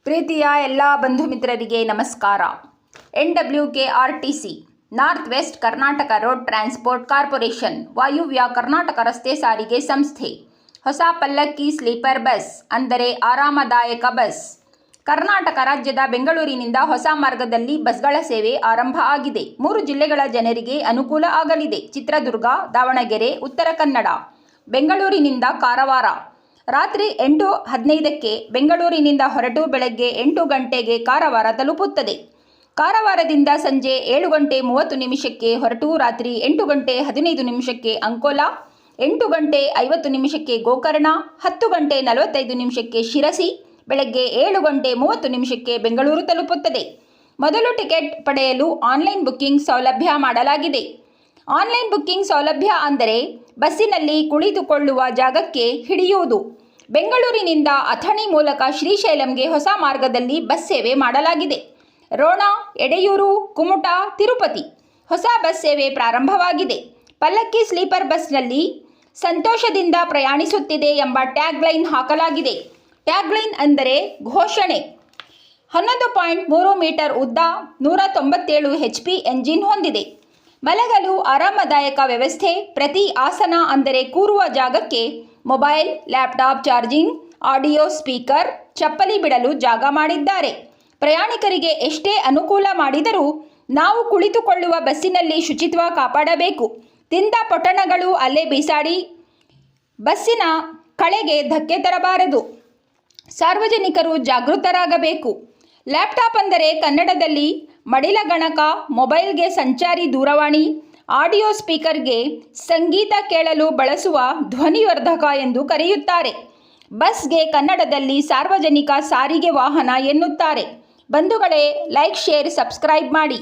ಪ್ರೀತಿಯ ಎಲ್ಲ ಬಂಧು ಮಿತ್ರರಿಗೆ ನಮಸ್ಕಾರ. NWKRTC North West Karnataka Road Transport Corporation ವಾಯುವ್ಯ ಕರ್ನಾಟಕ ರಸ್ತೆ ಸಾರಿಗೆ ಸಂಸ್ಥೆ ಹೊಸ ಪಲ್ಲಕ್ಕಿ ಸ್ಲೀಪರ್ ಬಸ್ ಅಂದರೆ ಆರಾಮದಾಯಕ ಬಸ್. ಕರ್ನಾಟಕ ರಾಜ್ಯದ ಬೆಂಗಳೂರಿನಿಂದ ಹೊಸ ಮಾರ್ಗದಲ್ಲಿ ಬಸ್ಗಳ ಸೇವೆ ಆರಂಭ ಆಗಿದೆ. 3 ಜಿಲ್ಲೆಗಳ ಜನರಿಗೆ ಅನುಕೂಲ ಆಗಲಿದೆ. ಚಿತ್ರದುರ್ಗ, ದಾವಣಗೆರೆ, ಉತ್ತರ ಕನ್ನಡ. ಬೆಂಗಳೂರಿನಿಂದ ಕಾರವಾರ. ರಾತ್ರಿ 8:15ಕ್ಕೆ ಬೆಂಗಳೂರಿನಿಂದ ಹೊರಟು ಬೆಳಗ್ಗೆ 8 ಗಂಟೆಗೆ ಕಾರವಾರ ತಲುಪುತ್ತದೆ. ಕಾರವಾರದಿಂದ ಸಂಜೆ 7:30ಕ್ಕೆ ಹೊರಟು ರಾತ್ರಿ 8:15ಕ್ಕೆ ಅಂಕೋಲಾ, 8:50ಕ್ಕೆ ಗೋಕರ್ಣ, 10:45ಕ್ಕೆ ಶಿರಸಿ, ಬೆಳಗ್ಗೆ 7:30ಕ್ಕೆ ಬೆಂಗಳೂರು ತಲುಪುತ್ತದೆ. ಮೊದಲು ಟಿಕೆಟ್ ಪಡೆಯಲು ಆನ್ಲೈನ್ ಬುಕ್ಕಿಂಗ್ ಸೌಲಭ್ಯ ಮಾಡಲಾಗಿದೆ. ಆನ್ಲೈನ್ ಬುಕ್ಕಿಂಗ್ ಸೌಲಭ್ಯ ಅಂದರೆ ಬಸ್ಸಿನಲ್ಲಿ ಕುಳಿತುಕೊಳ್ಳುವ ಜಾಗಕ್ಕೆ ಹಿಡಿಯುವುದು. ಬೆಂಗಳೂರಿನಿಂದ ಅಥಣಿ ಮೂಲಕ ಶ್ರೀಶೈಲಂಗೆ ಹೊಸ ಮಾರ್ಗದಲ್ಲಿ ಬಸ್ ಸೇವೆ ಮಾಡಲಾಗಿದೆ. ರೋಣ, ಎಡೆಯೂರು, ಕುಮಟಾ, ತಿರುಪತಿ ಹೊಸ ಬಸ್ ಸೇವೆ ಪ್ರಾರಂಭವಾಗಿದೆ. ಪಲ್ಲಕ್ಕಿ ಸ್ಲೀಪರ್ ಬಸ್ನಲ್ಲಿ ಸಂತೋಷದಿಂದ ಪ್ರಯಾಣಿಸುತ್ತಿದೆ ಎಂಬ ಟ್ಯಾಗ್ಲೈನ್ ಹಾಕಲಾಗಿದೆ. ಟ್ಯಾಗ್ಲೈನ್ ಅಂದರೆ ಘೋಷಣೆ. 11.3 ಮೀಟರ್ ಉದ್ದ, 197 HP ಎಂಜಿನ್ ಹೊಂದಿದೆ. ಮಲಗಲು ಆರಾಮದಾಯಕ ವ್ಯವಸ್ಥೆ. ಪ್ರತಿ ಆಸನ ಅಂದರೆ ಕೂರುವ ಜಾಗಕ್ಕೆ mobile, laptop charging, audio speaker, ಚಪ್ಪಲಿ ಬಿಡಲು ಜಾಗ ಮಾಡಿದ್ದಾರೆ. ಪ್ರಯಾಣಿಕರಿಗೆ ಎಷ್ಟೇ ಅನುಕೂಲ ಮಾಡಿದರೂ ನಾವು ಕುಳಿತುಕೊಳ್ಳುವ ಬಸ್ಸಿನಲ್ಲಿ ಶುಚಿತ್ವ ಕಾಪಾಡಬೇಕು. ತಿಂದ ಪೊಟ್ಟಣಗಳು ಅಲ್ಲೇ ಬೀಸಾಡಿ ಬಸ್ಸಿನ ಕಳೆಗೆ ಧಕ್ಕೆ ತರಬಾರದು. ಸಾರ್ವಜನಿಕರು ಜಾಗೃತರಾಗಬೇಕು. ಲ್ಯಾಪ್ಟಾಪ್ ಅಂದರೆ ಕನ್ನಡದಲ್ಲಿ ಮಡಿಲ ಗಣಕ, ಮೊಬೈಲ್ಗೆ ಸಂಚಾರಿ ದೂರವಾಣಿ, ಆಡಿಯೋ ಸ್ಪೀಕರ್ಗೆ ಸಂಗೀತ ಕೇಳಲು ಬಳಸುವ ಧ್ವನಿವರ್ಧಕ ಎಂದು ಕರೆಯುತ್ತಾರೆ. ಬಸ್ಗೆ ಕನ್ನಡದಲ್ಲಿ ಸಾರ್ವಜನಿಕ ಸಾರಿಗೆ ವಾಹನ ಎನ್ನುತ್ತಾರೆ. ಬಂಧುಗಳೇ, ಲೈಕ್, ಶೇರ್, ಸಬ್ಸ್ಕ್ರೈಬ್ ಮಾಡಿ.